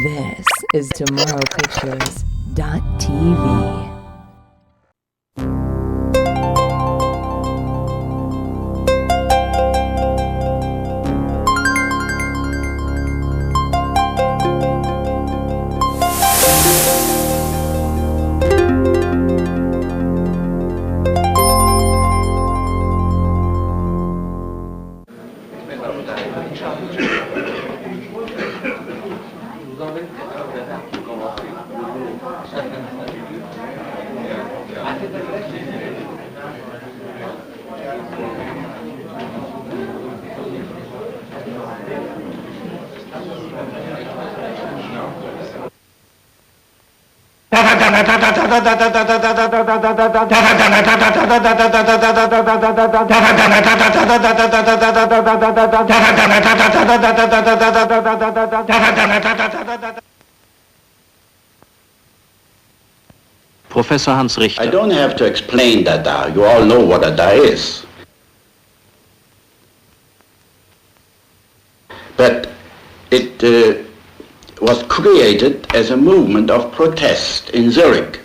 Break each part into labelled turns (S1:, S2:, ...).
S1: This is Tomorrowpictures.TV.
S2: Professor Hans Richter.
S3: I don't have to explain Dada. You all know what Dada is. But it was created as a movement of protest in Zurich.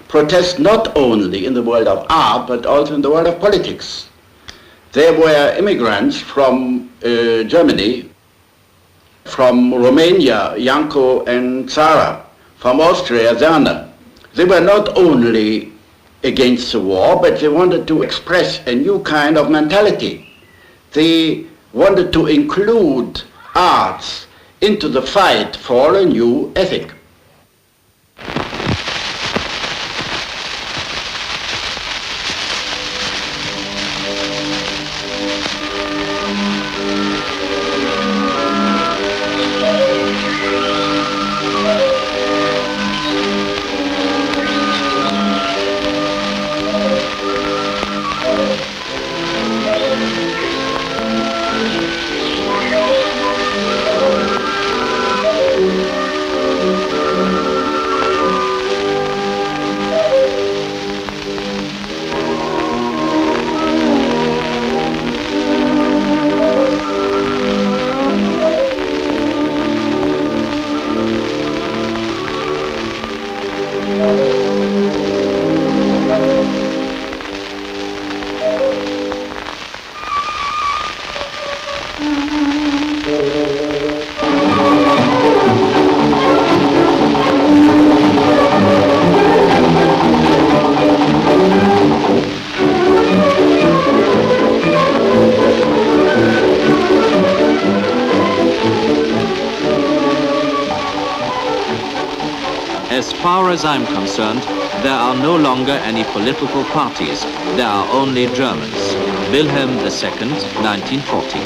S3: Protest not only in the world of art, but also in the world of politics. There were immigrants from Germany, from Romania, Janko and Zara, from Austria, Werner. They were not only against the war, but they wanted to express a new kind of mentality. They wanted to include arts into the fight for a new ethic.
S2: As far as I'm concerned, there are no longer any political parties. There are only Germans. Wilhelm II, 1940.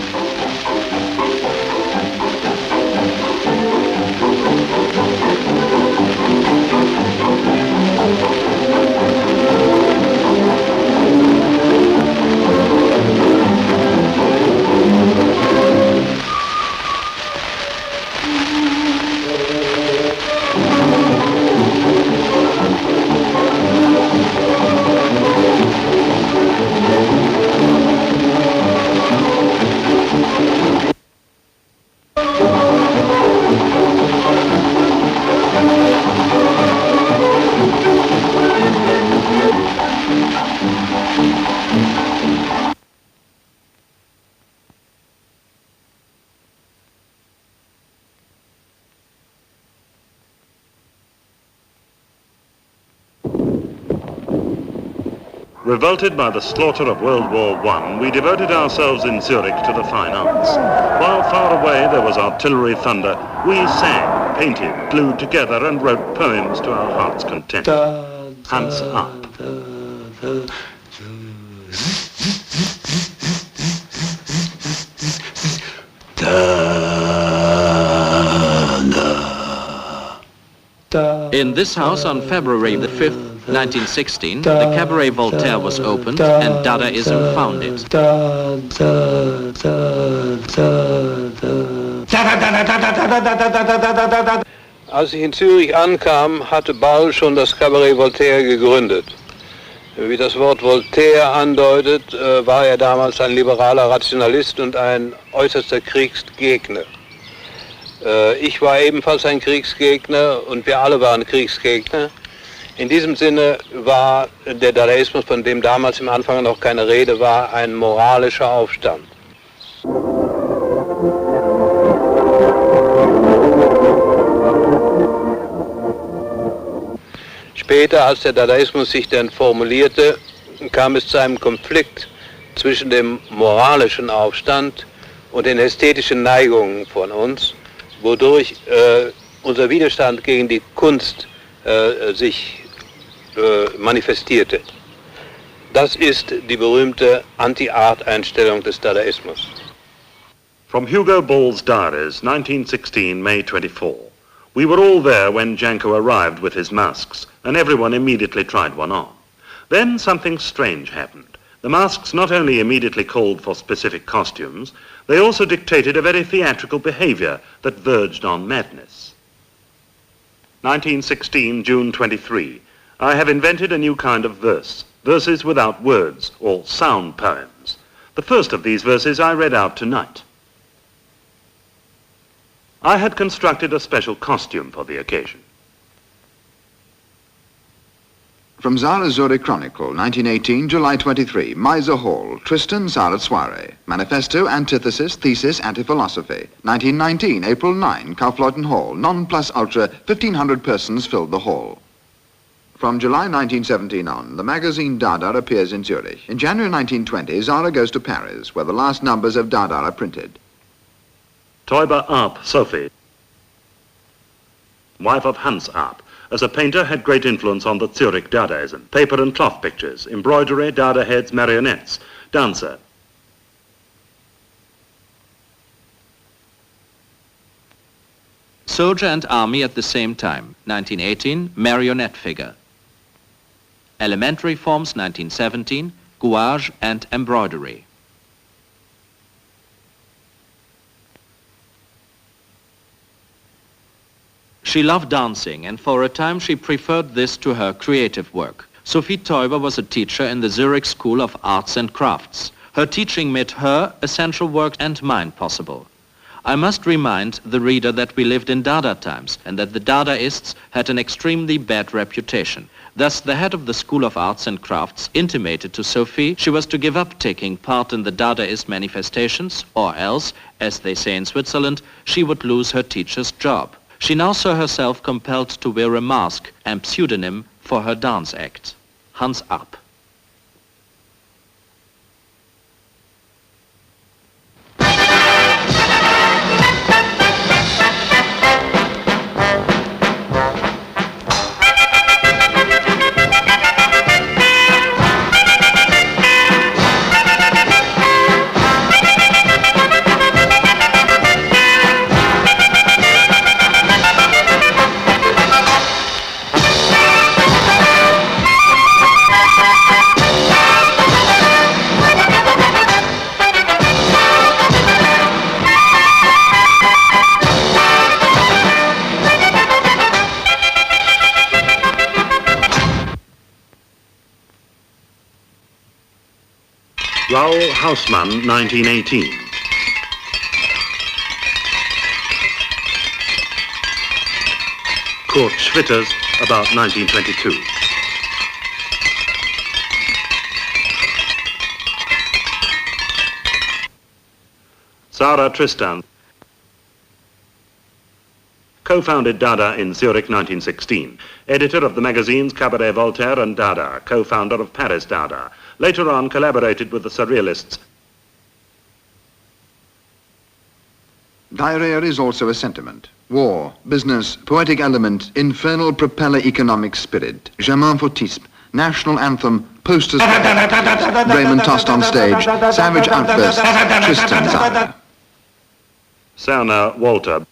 S4: Revolted by the slaughter of World War I, we devoted ourselves in Zurich to the fine arts. While far away there was artillery thunder, we sang, painted, glued together and wrote poems to our heart's content. Hands up.
S2: In this house on February the 5th, 1916, the Cabaret Voltaire was opened and Dadaism founded.
S5: Als ich in Zürich ankam, hatte Ball schon das Cabaret Voltaire gegründet.
S1: Wie das Wort Voltaire andeutet, war er damals ein liberaler Rationalist und ein äußerster Kriegsgegner. Ich war ebenfalls ein Kriegsgegner und wir alle waren Kriegsgegner. In diesem Sinne war der Dadaismus, von dem damals im Anfang noch keine Rede war, ein moralischer Aufstand. Später, als der Dadaismus sich dann formulierte, kam es zu einem Konflikt zwischen dem moralischen Aufstand und den ästhetischen Neigungen von uns, wodurch unser Widerstand gegen die Kunst sich manifestierte. Das ist die berühmte Anti-Art-Einstellung des Dadaismus.
S4: From Hugo Ball's diaries, 1916, May 24. We were all there when Janko arrived with his masks, and everyone immediately tried one on. Then something strange happened. The masks not only immediately called for specific costumes, they also dictated a very theatrical behavior that verged on madness. 1916, June 23. I have invented a new kind of verse, verses without words, or sound poems. The first of these verses I read out tonight. I had constructed a special costume for the occasion.
S5: From Zara Zurich Chronicle, 1918, July 23, Miser Hall, Tristan Zarat Soiree. Manifesto, Antithesis, Thesis, Anti-Philosophy. 1919, April 9, Kaufleuten Hall, non plus ultra, 1,500 persons filled the hall. From July 1917 on, the magazine Dada appears in Zurich. In January 1920, Zara goes to Paris, where the last numbers of Dada are printed.
S4: Teuber Arp, Sophie, wife of Hans Arp. As a painter, had great influence on the Zurich Dadaism. Paper and cloth pictures, embroidery, Dada heads, marionettes. Dancer.
S2: Soldier and Army at the same time, 1918, marionette figure. Elementary forms, 1917, gouache and embroidery. She loved dancing, and for a time she preferred this to her creative work. Sophie Teuber was a teacher in the Zurich School of Arts and Crafts. Her teaching made her essential work and mine possible. I must remind the reader that we lived in Dada times and that the Dadaists had an extremely bad reputation. Thus, the head of the School of Arts and Crafts intimated to Sophie she was to give up taking part in the Dadaist manifestations, or else, as they say in Switzerland, she would lose her teacher's job. She now saw herself compelled to wear a mask and pseudonym for her dance act, Hans Arp.
S4: Raoul Hausmann, 1918. Kurt Schwitters, about 1922. Sarah Tristan co-founded Dada in Zurich 1916, editor of the magazines Cabaret Voltaire and Dada, co-founder of Paris Dada. Later on collaborated with the Surrealists.
S5: Diarrhea is also a sentiment. War, business, poetic element, infernal propeller economic spirit, Germain Fautisme, national anthem, posters, Raymond tossed on stage, savage outbursts, Tristan Zara.
S4: Sauna Walter.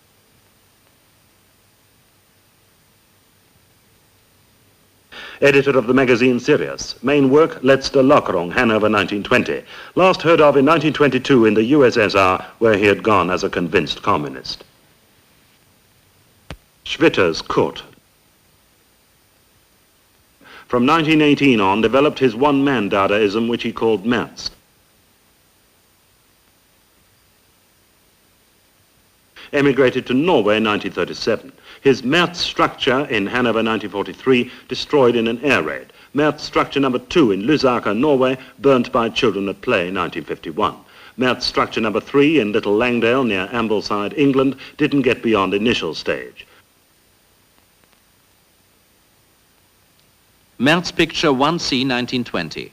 S4: Editor of the magazine Sirius. Main work, Letzte Lockerung, Hanover 1920. Last heard of in 1922 in the USSR, where he had gone as a convinced communist. Schwitters Kurt. From 1918 on, developed his one-man Dadaism, which he called Merz. Emigrated to Norway in 1937. His Merz structure in Hanover 1943 destroyed in an air raid. Merz structure number 2 in Lusaka, Norway, burnt by children at play 1951. Merz structure number 3 in Little Langdale near Ambleside, England, didn't get beyond initial stage.
S2: Merz picture 1C 1920.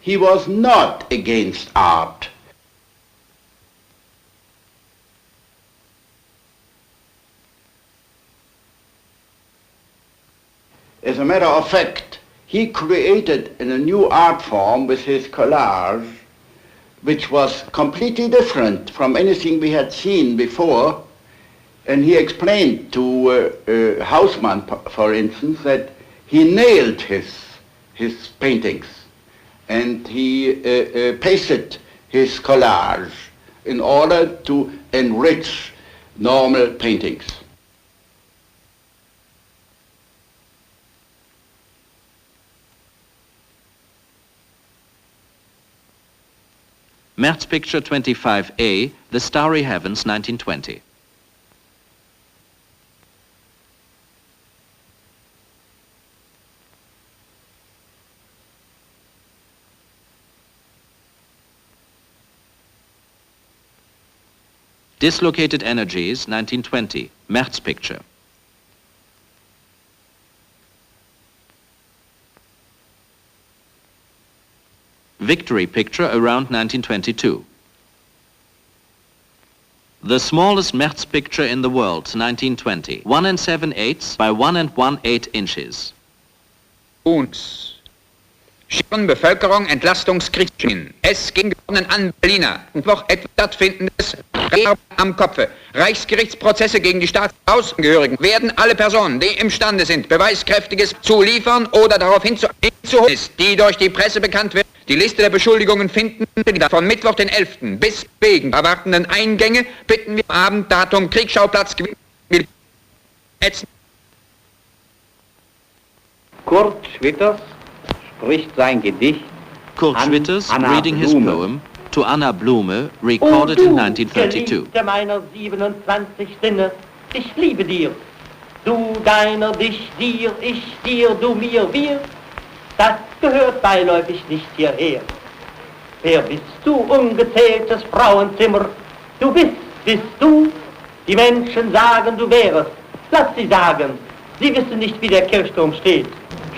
S3: He was not against art. As a matter of fact, he created a new art form with his collage, which was completely different from anything we had seen before. And he explained to Hausmann, for instance, that he nailed his paintings and he pasted his collage in order to enrich normal paintings.
S2: Merz picture 25A, The Starry Heavens, 1920. Dislocated Energies, 1920, Merz picture. Victory picture around 1922. The smallest Merz picture in the world, 1920. 1 7/8 by 1 1/8 inches.
S6: Uns. Schirren Bevölkerung Entlastungskriegsschienen. Es ging an Berliner und noch etwas stattfindendes am Kopfe. Reichsgerichtsprozesse gegen die Staatsaußenangehörigen werden alle Personen, die imstande sind, Beweiskräftiges zu liefern oder darauf hinzuholen ist, die durch die Presse bekannt wird. Die Liste der Beschuldigungen finden von Mittwoch, den 11. bis wegen erwartenden Eingänge bitten wir am Abenddatum Kriegsschauplatz
S7: Kurt Schwitters spricht sein Gedicht
S2: Kurt Schwitters reading his poem to Anna Blume, recorded in 1932.
S8: Geliebte meiner 27 Sinne, ich liebe dir. Du deiner, dich dir, ich dir, du mir, wir. Das gehört beiläufig nicht hierher. Wer bist du, ungezähltes Frauenzimmer? Du bist du? Die Menschen sagen, du wärest. Lass sie sagen. Sie wissen nicht, wie der Kirchturm steht.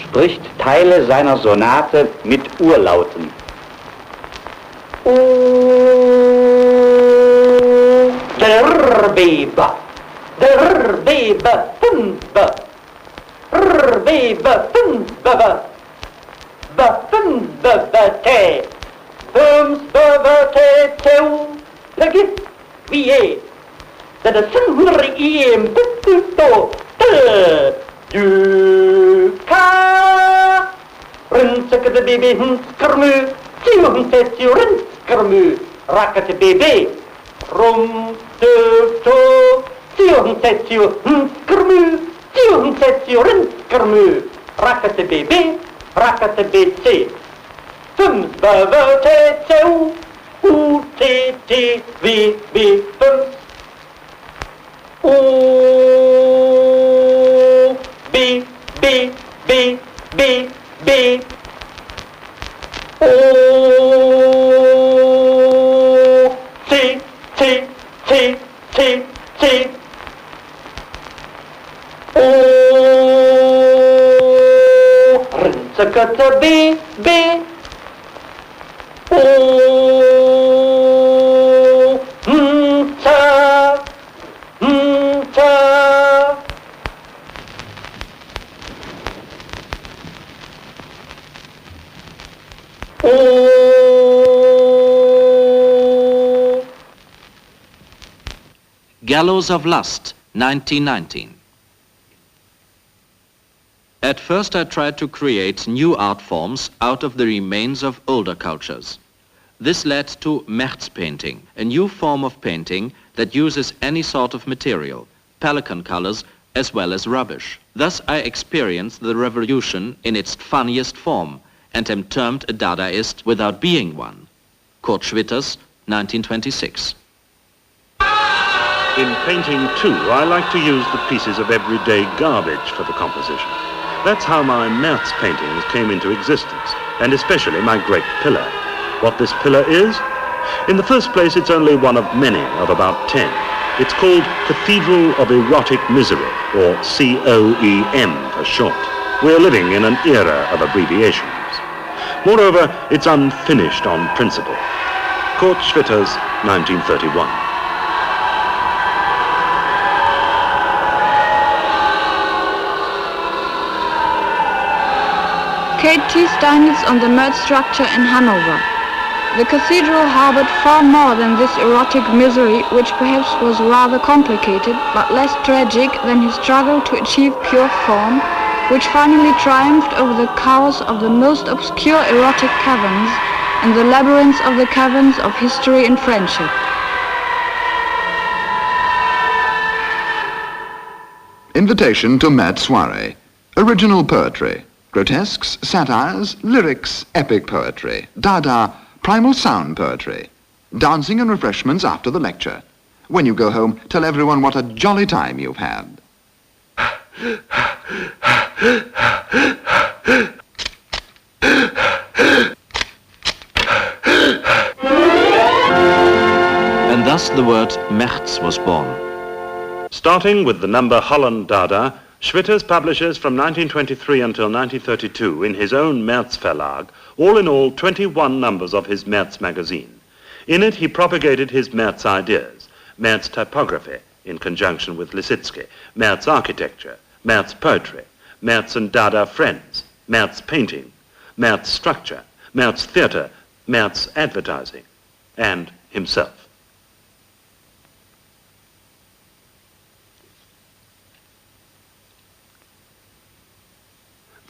S7: Spricht Teile seiner Sonate mit Urlauten. Der Weber, fünfe, Weber, fünfe, fünfe, Teu, vergiss, wie je, that a sunri iem, du ka, rinsakete baby, skarmu, Tio, rinskarmu, rakete baby, rum, to, Tio, skarmu, Tio, rinskarmu, rakete baby, rakete BC. Fünf, Teu, UTTWB 5. O, B, O, C, O, Rinsekete B, O,
S2: Gallows of Lust, 1919. At first I tried to create new art forms out of the remains of older cultures. This led to Merz painting, a new form of painting that uses any sort of material, pelican colors as well as rubbish. Thus I experience the revolution in its funniest form and am termed a Dadaist without being one. Kurt Schwitters, 1926.
S4: In painting, too, I like to use the pieces of everyday garbage for the composition. That's how my Merz paintings came into existence, and especially my great pillar. What this pillar is? In the first place, it's only one of many, of about 10. It's called Cathedral of Erotic Misery, or COEM for short. We're living in an era of abbreviations. Moreover, it's unfinished on principle. Kurt Schwitters, 1931.
S9: K.T. Steinitz on the Merz structure in Hanover. The cathedral harbored far more than this erotic misery, which perhaps was rather complicated, but less tragic than his struggle to achieve pure form, which finally triumphed over the chaos of the most obscure erotic caverns and the labyrinths of the caverns of history and friendship.
S5: Invitation to Merz soirée. Original poetry. Grotesques, satires, lyrics, epic poetry. Dada, primal sound poetry. Dancing and refreshments after the lecture. When you go home, tell everyone what a jolly time you've had.
S2: And thus the word Merz was born.
S4: Starting with the number Holland Dada, Schwitters publishes from 1923 until 1932 in his own Merz Verlag, all in all 21 numbers of his Merz magazine. In it he propagated his Merz ideas, Merz typography in conjunction with Lisitsky, Merz architecture, Merz poetry, Merz and Dada friends, Merz painting, Merz structure, Merz theatre, Merz advertising, and himself.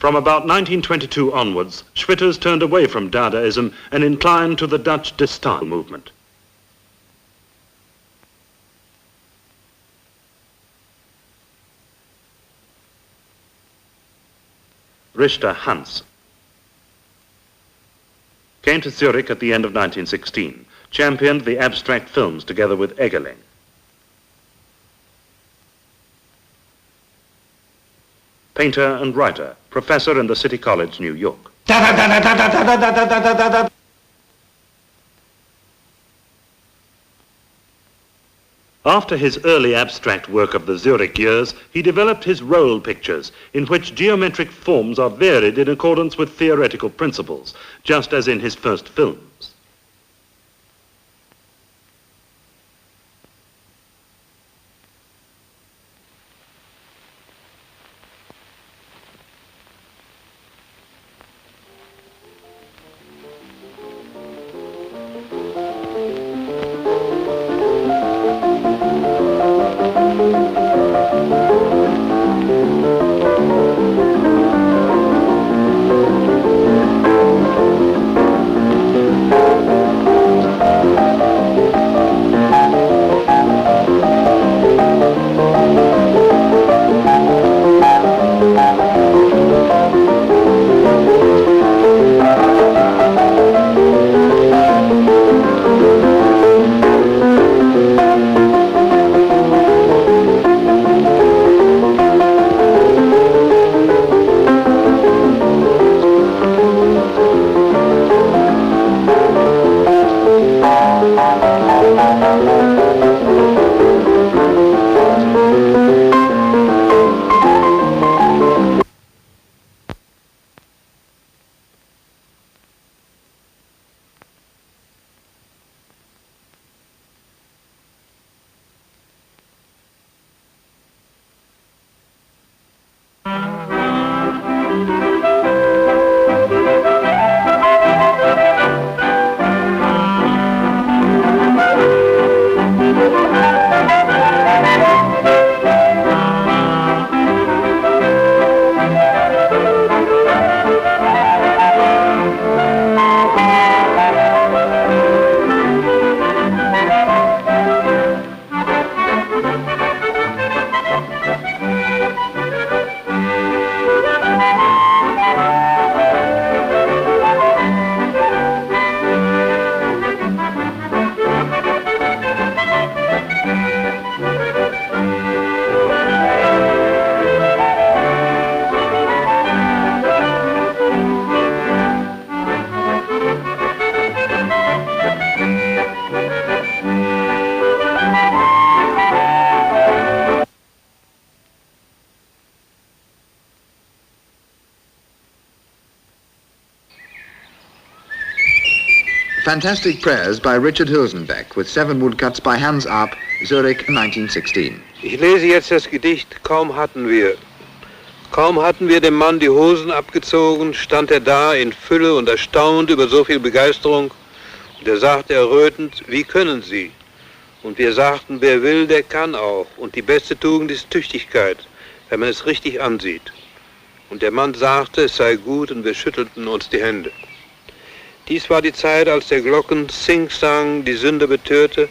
S4: From about 1922 onwards, Schwitters turned away from Dadaism and inclined to the Dutch de stijl movement. Richter Hans came to Zurich at the end of 1916, championed the abstract films together with Eggerling. Painter and writer, professor in the City College, New York. After his early abstract work of the Zurich years, he developed his role pictures, in which geometric forms are varied in accordance with theoretical principles, just as in his first films.
S5: Fantastic Prayers by Richard Huelsenbeck with 7 woodcuts by Hans Arp, Zurich, 1916.
S1: Ich lese jetzt das Gedicht Kaum hatten wir dem Mann die Hosen abgezogen, stand er da in Fülle und erstaunt über so viel Begeisterung. Und er sagte errötend, wie können Sie? Und wir sagten, wer will, der kann auch. Und die beste Tugend ist Tüchtigkeit, wenn man es richtig ansieht. Und der Mann sagte, es sei gut, und wir schüttelten uns die Hände. Dies war die Zeit, als der Glocken Sing-Sang die Sünder betörte,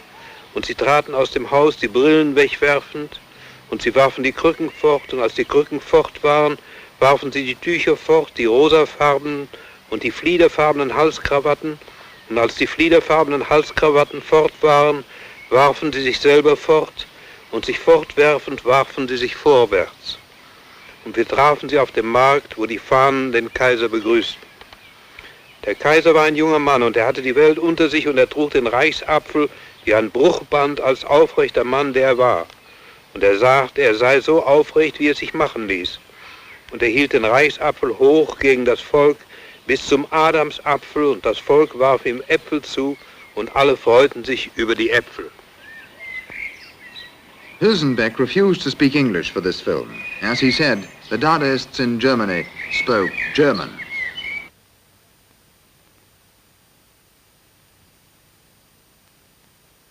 S1: und sie traten aus dem Haus, die Brillen wegwerfend, und sie warfen die Krücken fort, und als die Krücken fort waren, warfen sie die Tücher fort, die rosafarbenen und die fliederfarbenen Halskrawatten, und als die fliederfarbenen Halskrawatten fort waren, warfen sie sich selber fort, und sich fortwerfend warfen sie sich vorwärts. Und wir trafen sie auf dem Markt, wo die Fahnen den Kaiser begrüßten. Der Kaiser war ein junger Mann, und er hatte die Welt unter sich, und er trug den Reichsapfel wie ein Bruchband als aufrechter Mann, der er war. Und er sagte, er sei so aufrecht, wie es sich machen ließ. Und er hielt den Reichsapfel hoch gegen das Volk bis zum Adamsapfel, und das Volk warf ihm Äpfel zu, und alle freuten sich über die Äpfel.
S5: Huelsenbeck refused to speak English for this film. As he said, the Dadaists in Germany spoke German.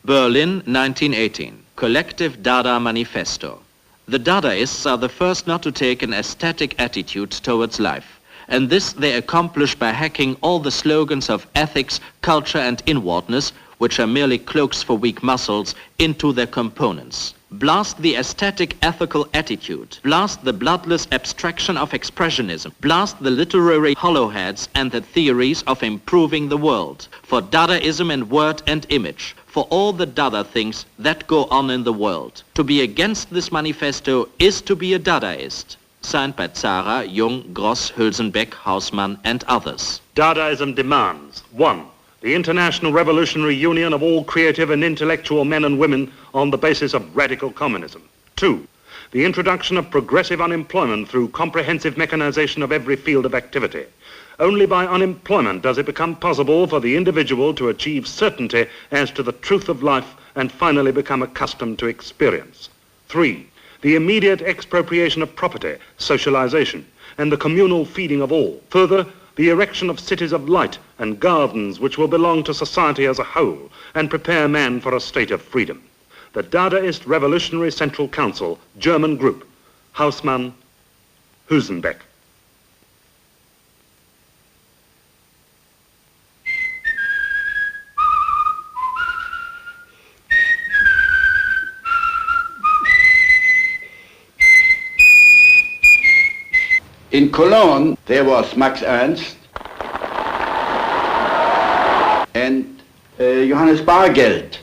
S2: Berlin, 1918. Collective Dada Manifesto. The Dadaists are the first not to take an aesthetic attitude towards life. And this they accomplish by hacking all the slogans of ethics, culture and inwardness, which are merely cloaks for weak muscles, into their components. Blast the aesthetic ethical attitude. Blast the bloodless abstraction of expressionism. Blast the literary hollowheads and the theories of improving the world. For Dadaism in word and image. For all the Dada things that go on in the world. To be against this manifesto is to be a Dadaist. Signed by Zara, Jung, Gross, Huelsenbeck, Hausmann and others.
S4: Dadaism demands 1. The international revolutionary union of all creative and intellectual men and women on the basis of radical communism. 2. The introduction of progressive unemployment through comprehensive mechanization of every field of activity. Only by unemployment does it become possible for the individual to achieve certainty as to the truth of life and finally become accustomed to experience. 3. The immediate expropriation of property, socialization, and the communal feeding of all. Further, the erection of cities of light and gardens which will belong to society as a whole and prepare man for a state of freedom. The Dadaist Revolutionary Central Council, German Group, Hausmann, Huelsenbeck.
S3: In Cologne, there was Max Ernst and Johannes Bargeld,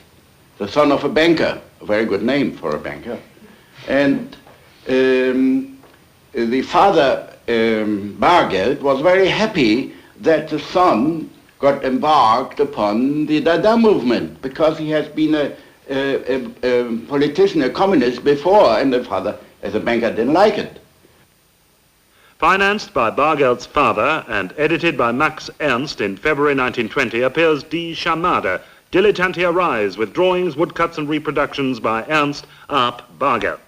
S3: the son of a banker, a very good name for a banker. And the father, Bargeld, was very happy that the son got embarked upon the Dada movement because he has been a politician, a communist before, and the father, as a banker, didn't like it.
S4: Financed by Bargeld's father and edited by Max Ernst in February 1920 appears Die Schamade, Dilettantia Rise, with drawings, woodcuts and reproductions by Ernst Arp Bargeld.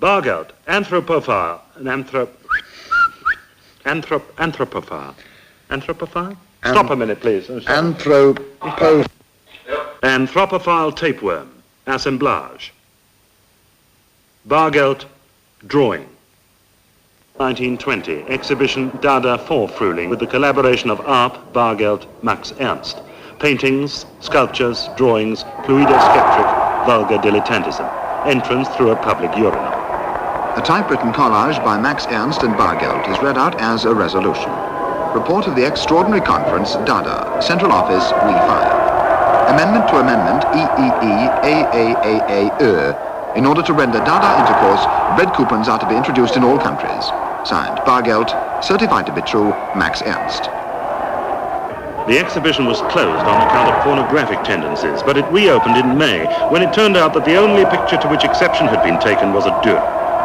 S4: Bargeld, anthropophile, anthropophile? Stop a minute, please. Anthropophile tapeworm, assemblage. Bargeld, drawing. 1920, exhibition Dada Vorfrühling with the collaboration of Arp, Bargeld, Max Ernst. Paintings, sculptures, drawings, fluido-skeptric, vulgar dilettantism. Entrance through a public urinal.
S5: A typewritten collage by Max Ernst and Bargeld is read out as a resolution. Report of the Extraordinary Conference, Dada, Central Office, We Fire. Amendment to Amendment EEE-AAAAE. In order to render Dada intercourse, bread coupons are to be introduced in all countries. Signed, Bargeld, certified to be true, Max Ernst.
S4: The exhibition was closed on account of pornographic tendencies, but it reopened in May, when it turned out that the only picture to which exception had been taken was a deux.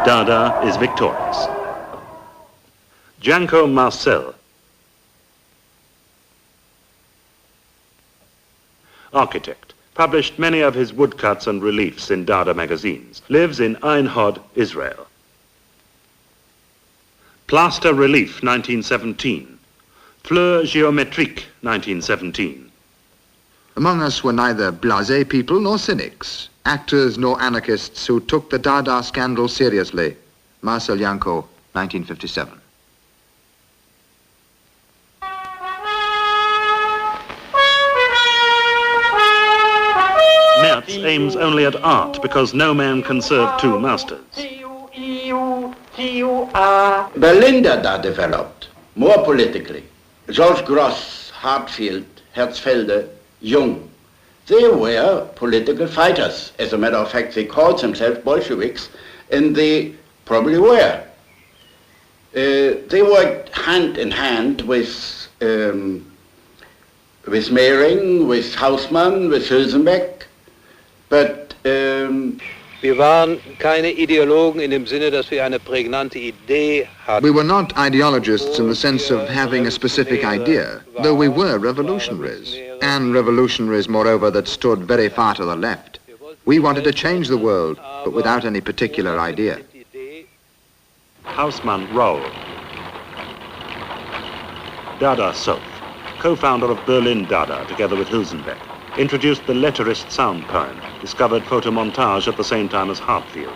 S4: Dada is victorious. Janko Marcel. architect. Published many of his woodcuts and reliefs in Dada magazines. Lives in Ein Hod, Israel. Plaster Relief, 1917. Fleur Géométrique, 1917.
S5: Among us were neither blasé people nor cynics, actors nor anarchists who took the Dada scandal seriously. Marcel Janko, 1957.
S4: Merz aims only at art because no man can serve two masters.
S3: Berlin Dada developed, more politically. George Gross, Hartfield, Herzfelde, Jung, they were political fighters. As a matter of fact, they called themselves Bolsheviks, and they probably were. They worked hand in hand with Mehring, with Hausmann, with Hülsenbeck, but
S1: wir waren keine Ideologen in dem Sinne, dass wir eine prägnante Idee hatten.
S5: We were not ideologists in the sense of having a specific idea, though we were revolutionaries, and revolutionaries, moreover, that stood very far to the left. We wanted to change the world, but without any particular idea.
S4: Hausmann Roll. Dada Sof, co-founder of Berlin Dada, together with Hülsenbeck, introduced the letterist sound poem, discovered photomontage at the same time as Hartfield,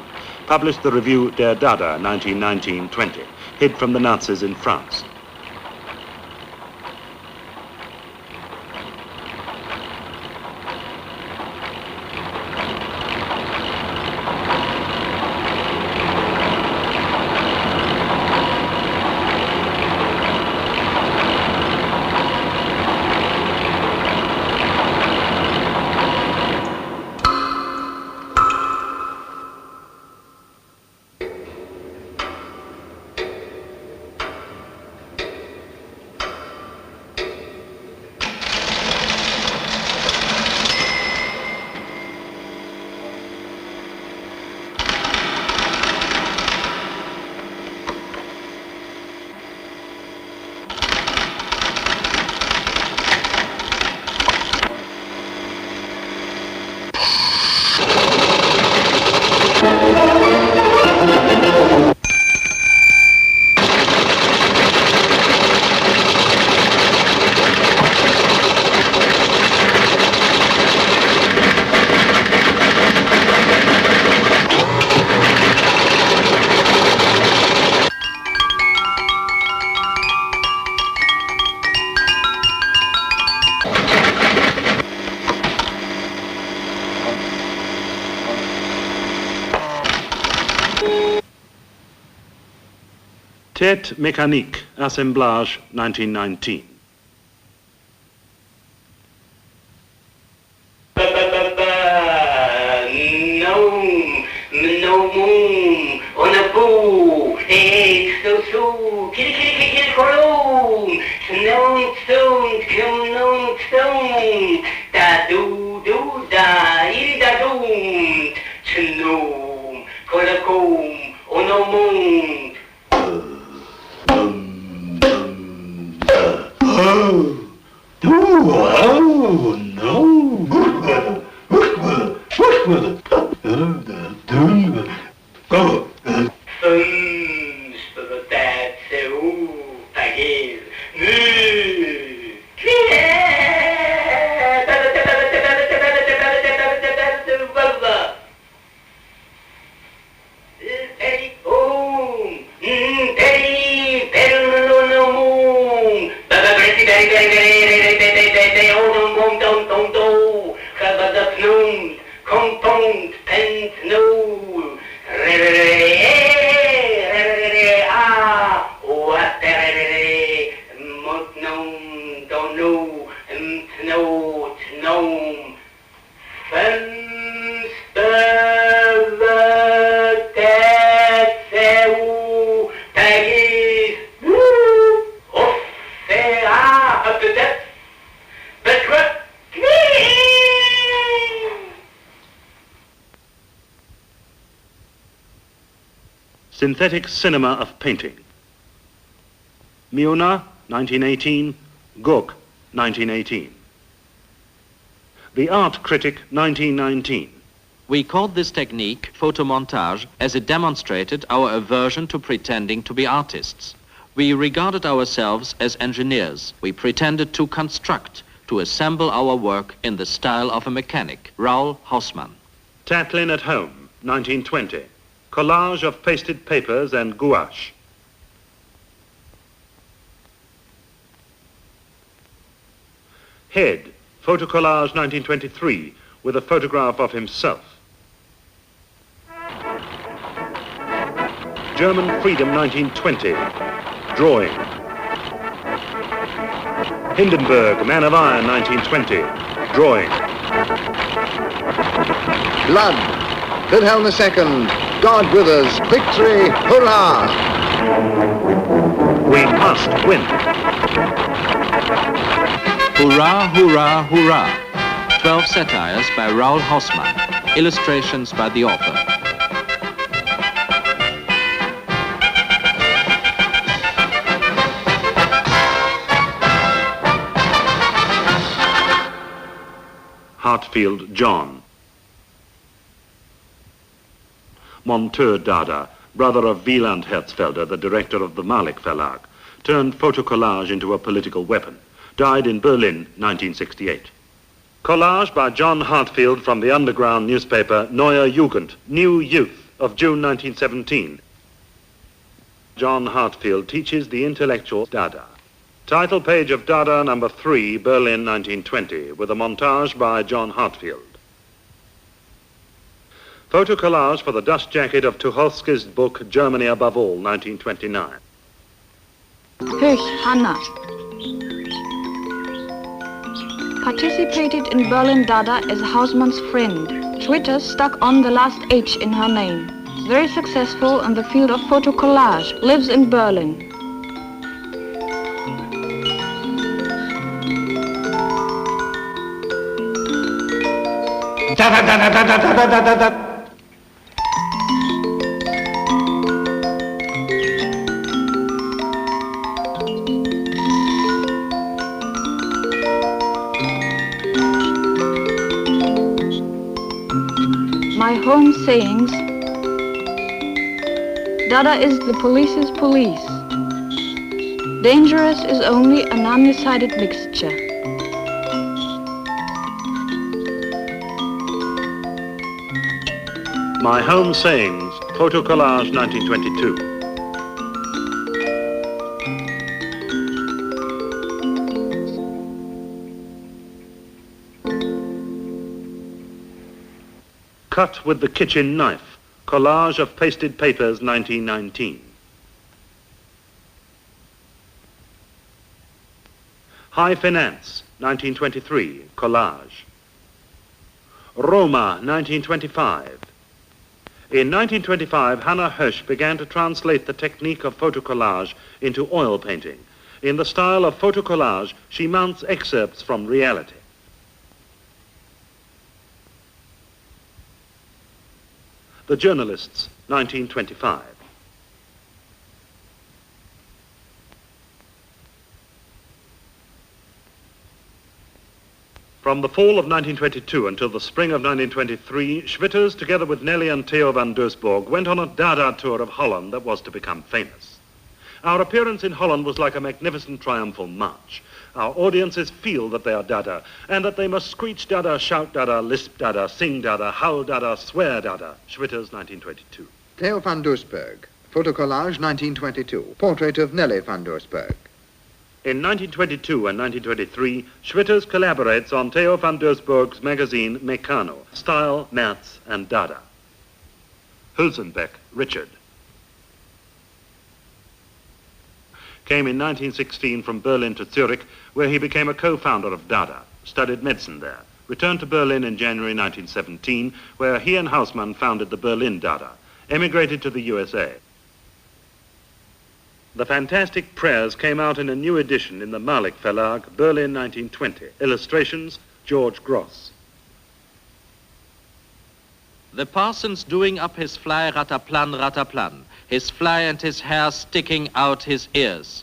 S4: published the review Der Dada 1919-20, hid from the Nazis in France. Tête mécanique, assemblage, 1919. Synthetic cinema of painting. Miona, 1918, Gogh, 1918. The Art Critic, 1919.
S2: We called this technique photomontage as it demonstrated our aversion to pretending to be artists. We regarded ourselves as engineers. We pretended to construct, to assemble our work in the style of a mechanic, Raoul Hausmann.
S4: Tatlin at Home, 1920. Collage of pasted papers and gouache. Head, photocollage 1923, with a photograph of himself. German Freedom 1920, drawing. Hindenburg, Man of Iron 1920, drawing.
S5: Blood, Wilhelm II, God with us, victory, hurrah!
S4: We must win.
S2: Hurrah, hurrah, hurrah. 12 satires by Raoul Hausmann. Illustrations by the author.
S4: Hartfield, John. Monteur Dada, brother of Wieland Herzfelder, the director of the Malik Verlag, turned photocollage into a political weapon. Died in Berlin, 1968. Collage by John Hartfield from the underground newspaper Neue Jugend, New Youth, of June 1917. John Hartfield teaches the intellectual Dada. Title page of Dada number 3, Berlin 1920, with a montage by John Hartfield. Photo collage for the dust jacket of Tucholsky's book Germany Above All, 1929.
S9: Höch, Hanna. Participated in Berlin Dada as Hausmann's friend. Schwitters stuck on the last H in her name. Very successful in the field of photo collage. Lives in Berlin. My home sayings. Dada is the police's police. Dangerous is only a non-decided mixture.
S4: My Home Sayings, Photo Collage 1922. Cut with the Kitchen Knife, Collage of Pasted Papers 1919. High Finance, 1923, Collage. Roma, 1925. In 1925, Hannah Hösch began to translate the technique of photocollage into oil painting. In the style of photocollage, she mounts excerpts from reality. The Journalists, 1925. From the fall of 1922 until the spring of 1923, Schwitters, together with Nelly and Theo van Doesburg, went on a Dada tour of Holland that was to become famous. Our appearance in Holland was like a magnificent triumphal march. Our audiences feel that they are Dada, and that they must screech Dada, shout Dada, lisp Dada, sing Dada, howl Dada, swear Dada. Schwitters, 1922.
S5: Theo van Doesburg, photocollage 1922, portrait of Nelly van Doesburg.
S4: In 1922 and 1923, Schwitters collaborates on Theo van Doesburg's magazine Meccano, Style, Merz and Dada. Hulsenbeck, Richard. Came in 1916 from Berlin to Zurich, where he became a co-founder of Dada, studied medicine there, returned to Berlin in January 1917, where he and Hausmann founded the Berlin Dada, emigrated to the USA. The Fantastic Prayers came out in a new edition in the Malik Verlag, Berlin 1920. Illustrations, George Gross.
S2: The parson's doing up his fly, rataplan, his fly and his hair sticking out his ears.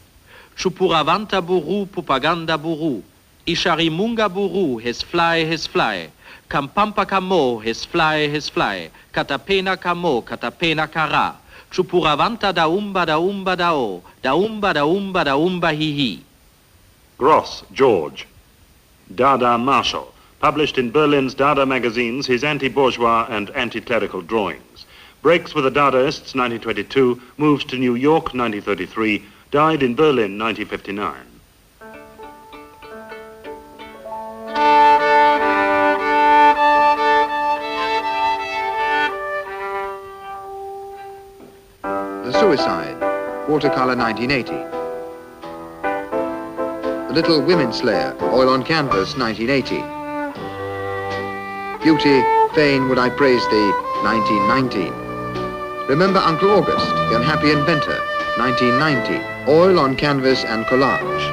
S2: Chupuravanta buru, pupaganda buru. Isharimunga buru, his fly, his fly. Kampampa kamo, his fly, his fly. Katapena kamo, katapena kara. Chupuravanta daumba daumba dao. Daumba daumba daumba hi.
S4: Gross, George. Dada Marshall, published in Berlin's Dada magazines his anti-bourgeois and anti-clerical drawings. Breaks with the Dadaists, 1922, moves to New York, 1933, died in Berlin, 1959.
S5: The Suicide, watercolor 1980. The Little Women Slayer, oil on canvas 1980. Beauty, fain would I praise thee 1919. Remember Uncle August, the Unhappy Inventor 1990, oil on canvas and collage.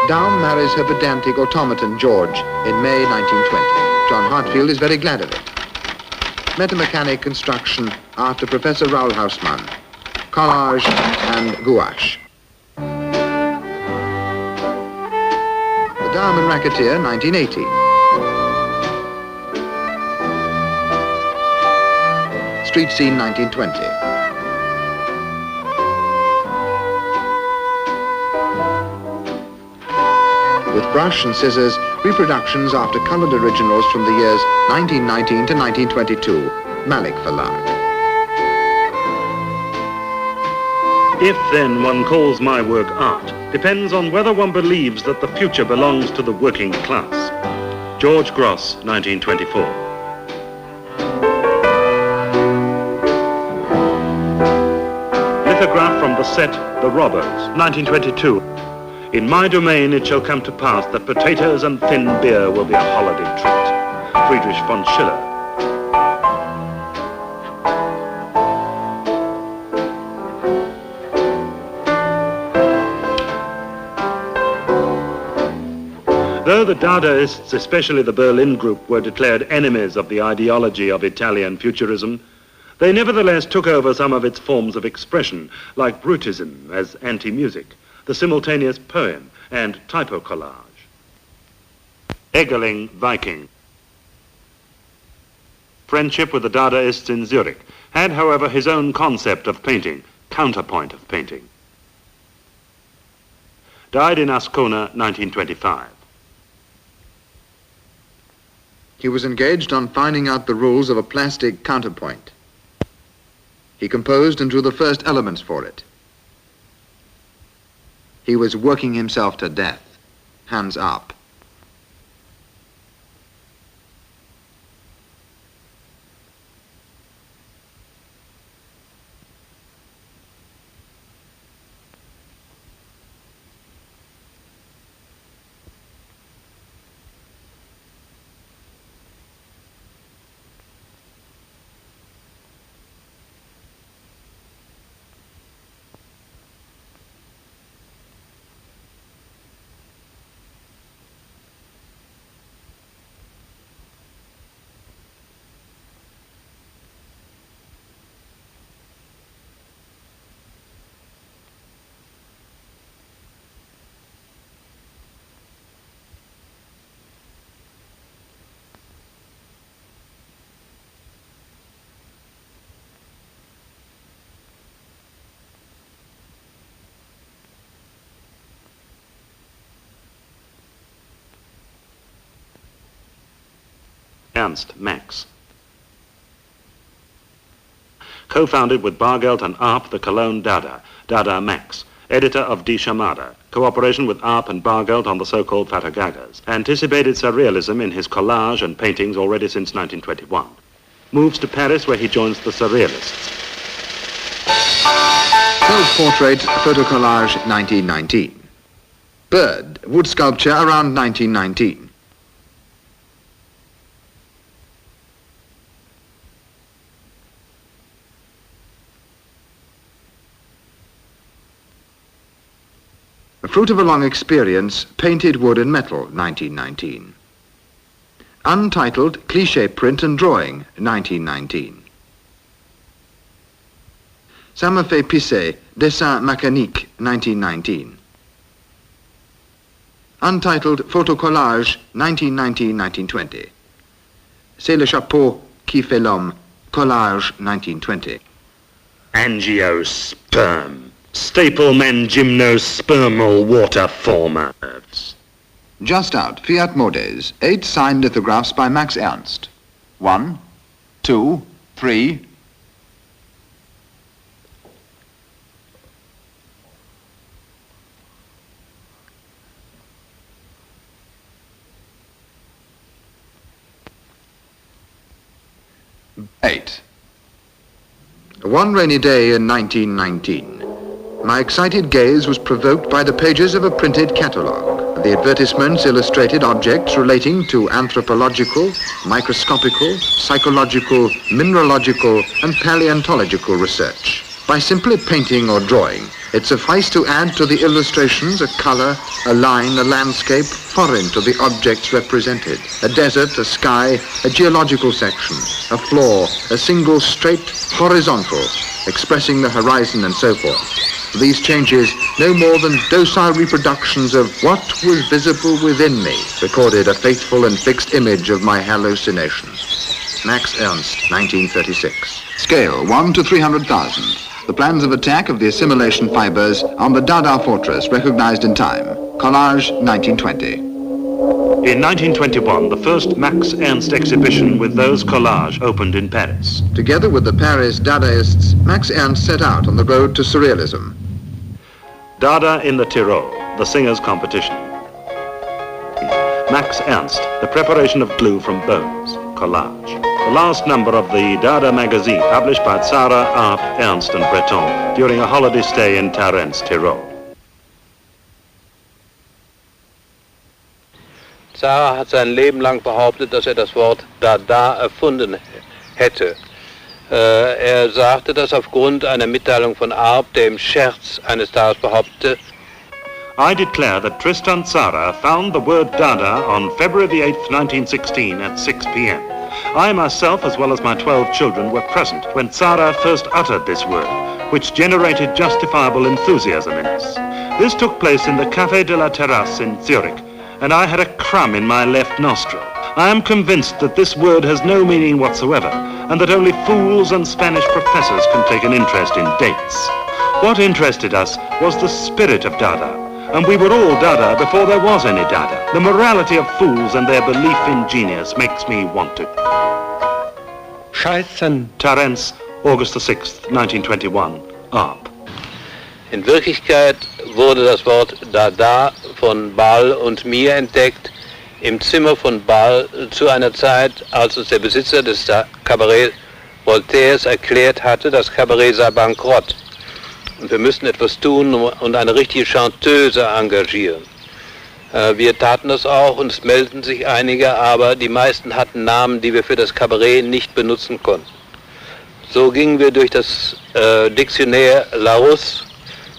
S5: Down marries her pedantic automaton George in May 1920. John Hartfield is very glad of it. Metamechanic construction after Professor Raoul Hausmann. Collage and gouache. The Diamond Racketeer, 1980. Street Scene, 1920. With brush and scissors, reproductions after coloured originals from the years 1919 to 1922, Malik Verlag.
S4: If then one calls my work art, depends on whether one believes that the future belongs to the working class. George Gross, 1924. Lithograph from the set The Robbers, 1922. In my domain it shall come to pass that potatoes and thin beer will be a holiday treat. Friedrich von Schiller. Though the Dadaists, especially the Berlin group, were declared enemies of the ideology of Italian futurism, they nevertheless took over some of its forms of expression, like Brutism as anti-music, the simultaneous poem and typo collage. Egerling Viking. Friendship with the Dadaists in Zurich, had, however, his own concept of painting, counterpoint of painting. Died in Ascona, 1925.
S5: He was engaged on finding out the rules of a plastic counterpoint. He composed and drew the first elements for it. He was working himself to death. Hands up.
S4: Ernst Max. Co-founded with Bargeld and Arp the Cologne Dada, Dada Max, editor of Die Chamada, cooperation with Arp and Bargeld on the so-called Fatagagas, anticipated surrealism in his collage and paintings already since 1921. Moves to Paris where he joins the surrealists.
S5: Self-portrait, photo collage, 1919. Bird, wood sculpture around 1919. Fruit of a long experience, painted wood and metal, 1919. Untitled cliché print and drawing, 1919. Ça me fait pisser, dessin mécanique, 1919. Untitled Photo Collage 1919-1920. C'est le chapeau qui fait l'homme. Collage 1920.
S4: Angiosperm. Staplemen gymnospermal water formers.
S5: Just out, Fiat Modes. 8 signed lithographs by Max Ernst. 1, 2, 3. Eight. One rainy day in 1919, my excited gaze was provoked by the pages of a printed catalogue. The advertisements illustrated objects relating to anthropological, microscopical, psychological, mineralogical, and paleontological research. By simply painting or drawing, it sufficed to add to the illustrations a color, a line, a landscape foreign to the objects represented. A desert, a sky, a geological section, a floor, a single straight horizontal, expressing the horizon and so forth. These changes, no more than docile reproductions of what was visible within me, recorded a faithful and fixed image of my hallucinations. Max Ernst, 1936. Scale 1 to 300,000. The plans of attack of the assimilation fibers on the Dada fortress recognized in time. Collage 1920.
S4: In 1921, the first Max Ernst exhibition with those collages opened in Paris.
S5: Together with the Paris Dadaists, Max Ernst set out on the road to surrealism.
S4: Dada in the Tyrol, the singers' competition. Max Ernst, the preparation of glue from bones, collage. The last number of the Dada magazine, published by Zara, Arp, Ernst and Breton during a holiday stay in Tarens, Tirol.
S1: Zara hat sein Leben lang behauptet, dass er das Wort Dada erfunden hätte. Er sagte das aufgrund einer Mitteilung von Arp, der im Scherz eines Tages behauptete,
S4: I declare that Tristan Tzara found the word Dada on February the 8th, 1916 at 6 p.m. I myself, as well as my 12 children, were present when Tzara first uttered this word, which generated justifiable enthusiasm in us. This took place in the Café de la Terrasse in Zurich, and I had a crumb in my left nostril. I am convinced that this word has no meaning whatsoever, and that only fools and Spanish professors can take an interest in dates. What interested us was the spirit of Dada, and we were all Dada before there was any Dada. The morality of fools and their belief in genius makes me want to.
S8: Scheißen.
S4: Tarens, August the 6th, 1921, Arp.
S1: In Wirklichkeit wurde das Wort Dada von Ball und mir entdeckt im Zimmer von Ball zu einer Zeit, als uns der Besitzer des Kabarett Voltaires erklärt hatte, das Kabarett sei bankrott und wir müssten etwas tun und eine richtige Chanteuse engagieren. Wir taten das auch und es meldeten sich einige, aber die meisten hatten Namen, die wir für das Kabarett nicht benutzen konnten. So gingen wir durch das Dictionnaire Larousse.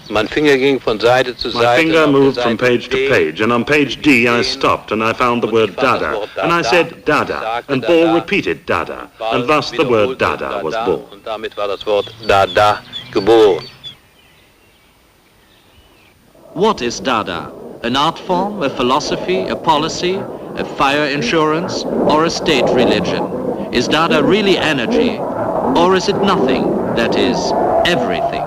S1: Mein Finger ging von Seite zu Seite.
S4: My finger moved from page to page, and on page D I stopped and I found the word Dada, and I said Dada, and Ball repeated Dada, and thus the word Dada was born.
S1: Und damit war das Wort Dada geboren.
S2: What is Dada? An art form, a philosophy, a policy, a fire insurance, or a state religion? Is Dada really energy, or is it nothing, that is, everything?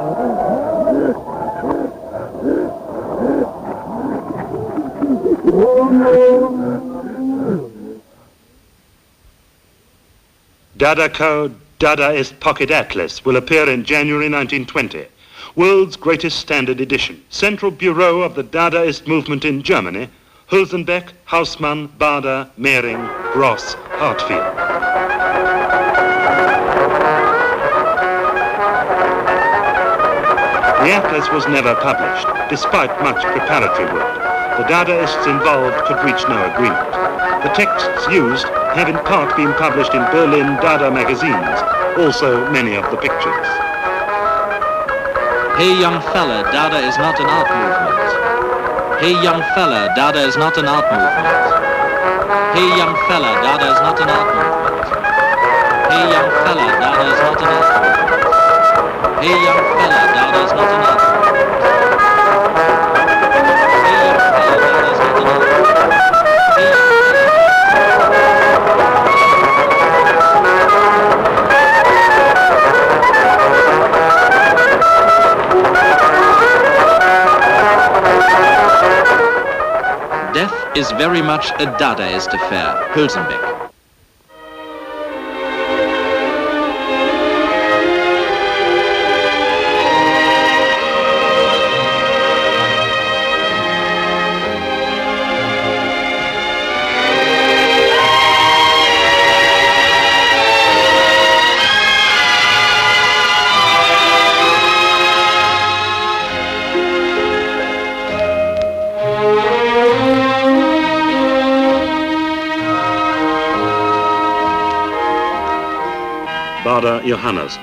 S4: Dada Code, Dadaist Pocket Atlas will appear in January 1920. World's greatest standard edition. Central Bureau of the Dadaist movement in Germany, Hülsenbeck, Hausmann, Bader, Mehring, Gross, Hartfield. The atlas was never published, despite much preparatory work. The Dadaists involved could reach no agreement. The texts used have in part been published in Berlin Dada magazines, also many of the pictures.
S2: Hey young fella, Dada is not an art movement. Hey young fella, Dada is not an art movement. Hey young fella, Dada is not an art movement. Hey young fella, Dada is not an art movement. Hey young fella, Dada is not an art movement. Hey young fella, Dada is not an art movement. death is very much a Dadaist affair, Hülsenbeck.
S4: Dada Johannes,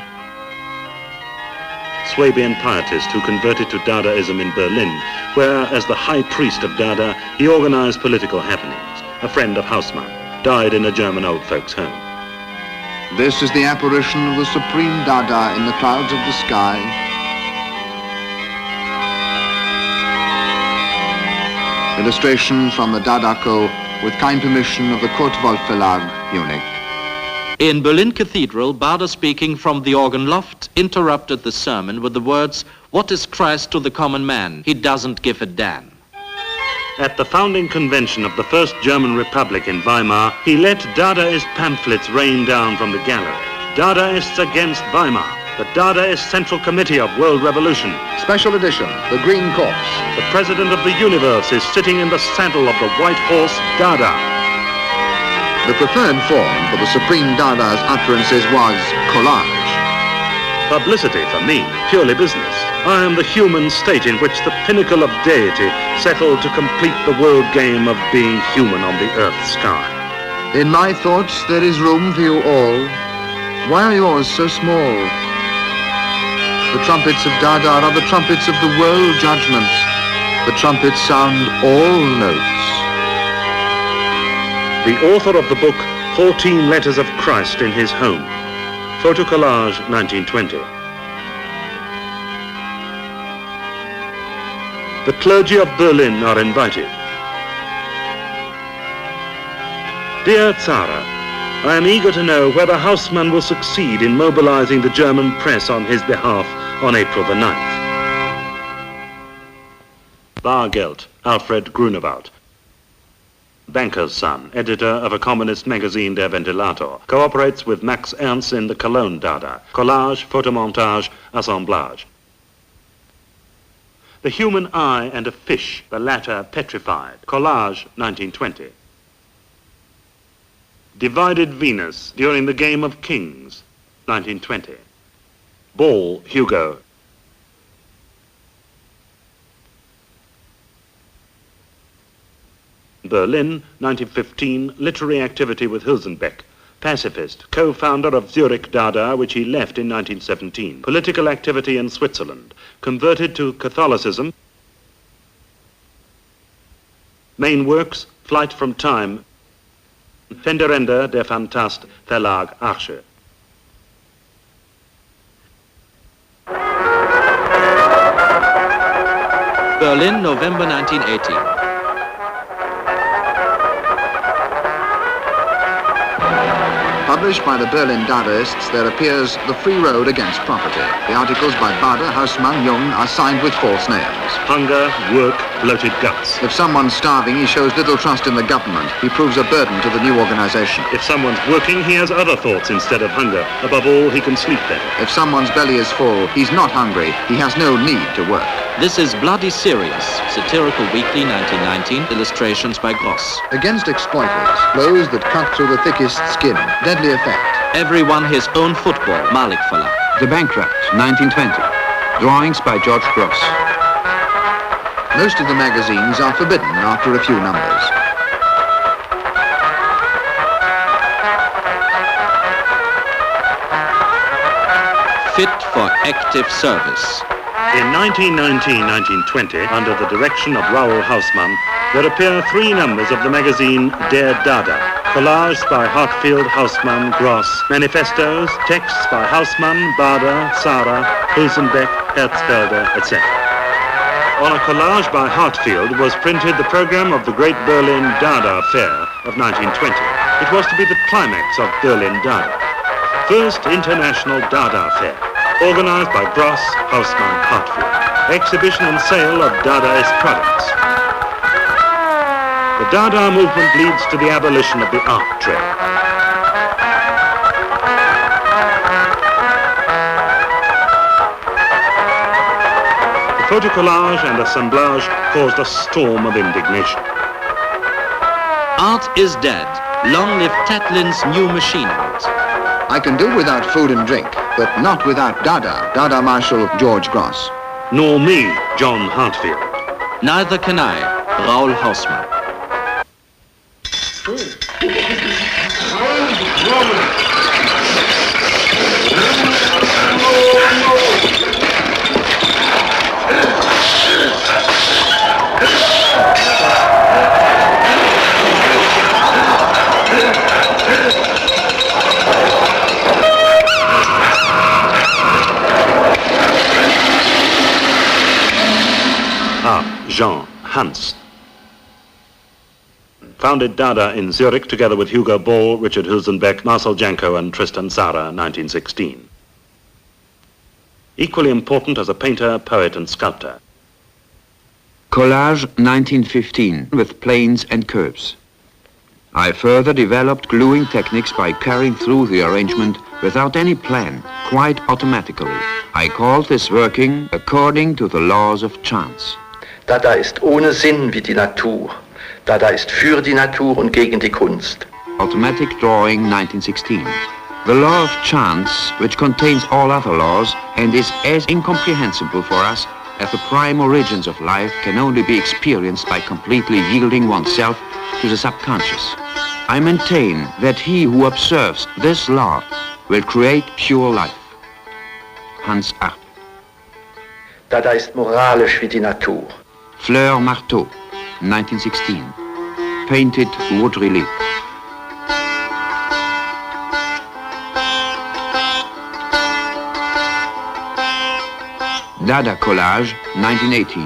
S4: Swabian pietist who converted to Dadaism in Berlin, where, as the high priest of Dada, he organized political happenings. A friend of Haussmann, died in a German old folks' home.
S5: This is the apparition of the supreme Dada in the clouds of the sky. Illustration from the Dada-Co with kind permission of the Kurt-Wolf Verlag, Munich.
S2: In Berlin Cathedral, Baader, speaking from the organ loft, interrupted the sermon with the words, "What is Christ to the common man? He doesn't give a damn."
S4: At the founding convention of the First German Republic in Weimar, he let Dadaist pamphlets rain down from the gallery. Dadaists against Weimar, the Dadaist Central Committee of World Revolution.
S5: Special edition, the Green Corpse.
S4: The President of the Universe is sitting in the saddle of the white horse, Dada.
S5: The preferred form for the Supreme Dada's utterances was collage.
S4: Publicity for me, purely business. I am the human state in which the pinnacle of deity settled to complete the world game of being human on the earth's sky.
S5: In my thoughts there is room for you all. Why are yours so small? The trumpets of Dada are the trumpets of the world judgment. The trumpets sound all notes.
S4: The author of the book 14 Letters of Christ in His Home. Photo collage 1920. The clergy of Berlin are invited. Dear Zara, I am eager to know whether Haussmann will succeed in mobilizing the German press on his behalf on April the 9th. Bargeld, Alfred Grunewald. Banker's son, editor of a communist magazine, Der Ventilator, cooperates with Max Ernst in the Cologne Dada. Collage, photomontage, assemblage. The Human Eye and a Fish, the latter petrified. Collage, 1920. Divided Venus during the Game of Kings, 1920. Ball, Hugo. Berlin, 1915, literary activity with Hülsenbeck. Pacifist, co-founder of Zurich Dada, which he left in 1917. Political activity in Switzerland. Converted to Catholicism. Main works, Flight from Time. Fenderender, Der Phantast, Verlag Arche.
S2: Berlin, November 1918.
S5: Published by the Berlin Dadaists, there appears The Free Road Against Property. The articles by Baader, Haussmann, Jung are signed with false names.
S4: Hunger, work, bloated guts.
S5: If someone's starving, he shows little trust in the government. He proves a burden to the new organization.
S4: If someone's working, he has other thoughts instead of hunger. Above all, he can sleep better.
S5: If someone's belly is full, he's not hungry. He has no need to work.
S2: This is Bloody Serious, Satirical Weekly, 1919, illustrations by Gross.
S5: Against exploiters, blows that cut through the thickest skin, deadly effect.
S2: Everyone his own football, Malik Verlag.
S6: The Bankrupt, 1920. Drawings by George Gross.
S5: Most of the magazines are forbidden after a few numbers.
S2: Fit for active service.
S4: In 1919-1920, under the direction of Raoul Haussmann, there appear 3 numbers of the magazine Der Dada. Collages by Hartfield, Haussmann, Gross. Manifestos, texts by Haussmann, Baader, Zara, Hülsenbeck, Herzfelder, etc. On a collage by Hartfield was printed the program of the Great Berlin Dada Fair of 1920. It was to be the climax of Berlin Dada. First International Dada Fair, organized by Gross, Haussmann, Hartfield. Exhibition and sale of Dadaist products. The Dada movement leads to the abolition of the art trade. The photocollage and assemblage caused a storm of indignation.
S2: Art is dead. Long live Tatlin's new machine art.
S5: I can do without food and drink, but not without Dada, Dada Marshal George Gross.
S4: Nor me, John Hartfield.
S2: Neither can I, Raoul Hausmann.
S4: Jean Hans founded Dada in Zurich together with Hugo Ball, Richard Husenbeck, Marcel Janko and Tristan Tzara, 1916. Equally important as a painter, poet and sculptor.
S6: Collage 1915 with planes and curves. I further developed gluing techniques by carrying through the arrangement without any plan, quite automatically. I called this working according to the laws of chance.
S10: Dada ist ohne Sinn wie die Natur. Dada ist für die Natur und gegen die Kunst.
S6: Automatic Drawing 1916. The law of chance, which contains all other laws and is as incomprehensible for us as the prime origins of life, can only be experienced by completely yielding oneself to the subconscious. I maintain that he who observes this law will create pure life. Hans Arp.
S10: Dada ist moralisch wie die Natur.
S6: Fleur Marteau, 1916. Painted wood relief. Dada Collage, 1918.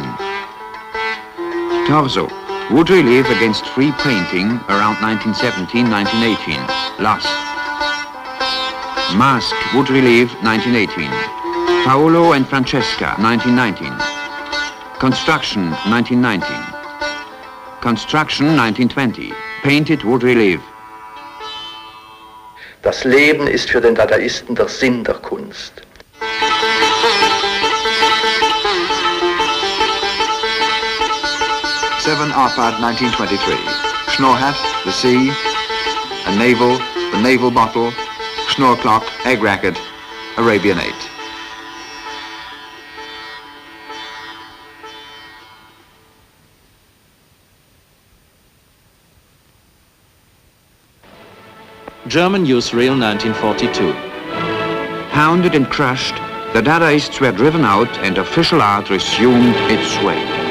S6: Torso, wood relief against free painting around 1917-1918. Last. Mask, wood relief, 1918. Paolo and Francesca, 1919. Construction, 1919. Construction, 1920. Painted wood relief.
S10: Das Leben ist für den Dadaisten der Sinn der Kunst.
S5: Seven Arpad, 1923. Schnorrhat, the sea, a navel, the naval bottle, schnorr clock, egg racket, Arabian 8.
S2: German newsreel 1942.
S6: Hounded and crushed, the Dadaists were driven out and official art resumed its way.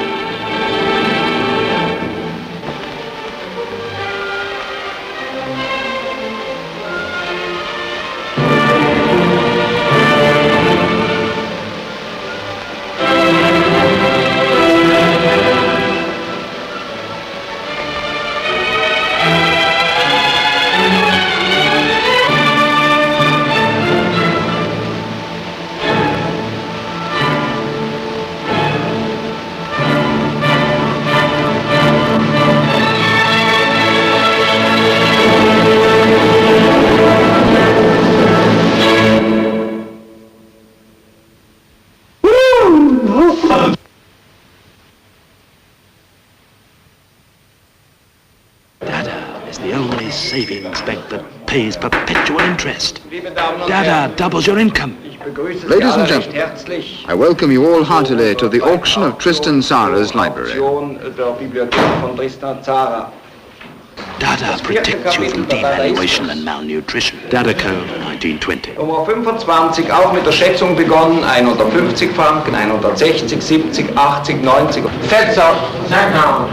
S11: The only savings bank that pays perpetual interest. Dada doubles your income.
S5: Ladies and gentlemen, I welcome you all heartily to the auction of Tristan Tzara's library.
S11: Dada protects you from devaluation and malnutrition. Dada Code 1920.
S12: Nummer 25 auch mit der Schätzung begonnen. 150 Franken, 160, 70, 80, 90.
S8: Setzer, Sackhaus.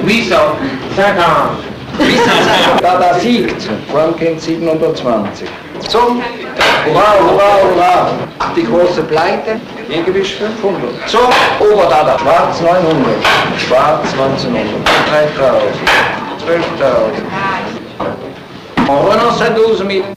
S8: Wieso, Sackhaus.
S12: Dada siegt. Franken 720. So, hurra, hurra, hurra. Die große Pleite. Gegengewicht 500. So, Oberdada. Schwarz 900. Schwarz 1900. 3000. 12.000. Renault 12.000.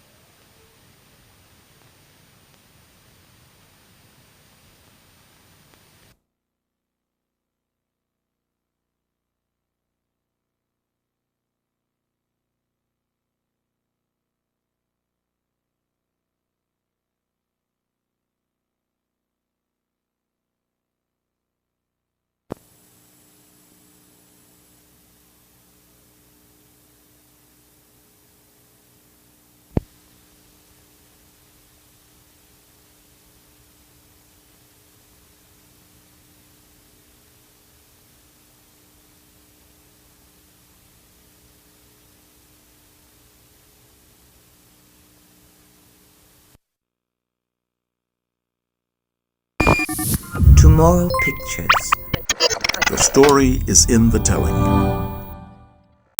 S13: Tomorrow Pictures.
S14: The story is in the telling.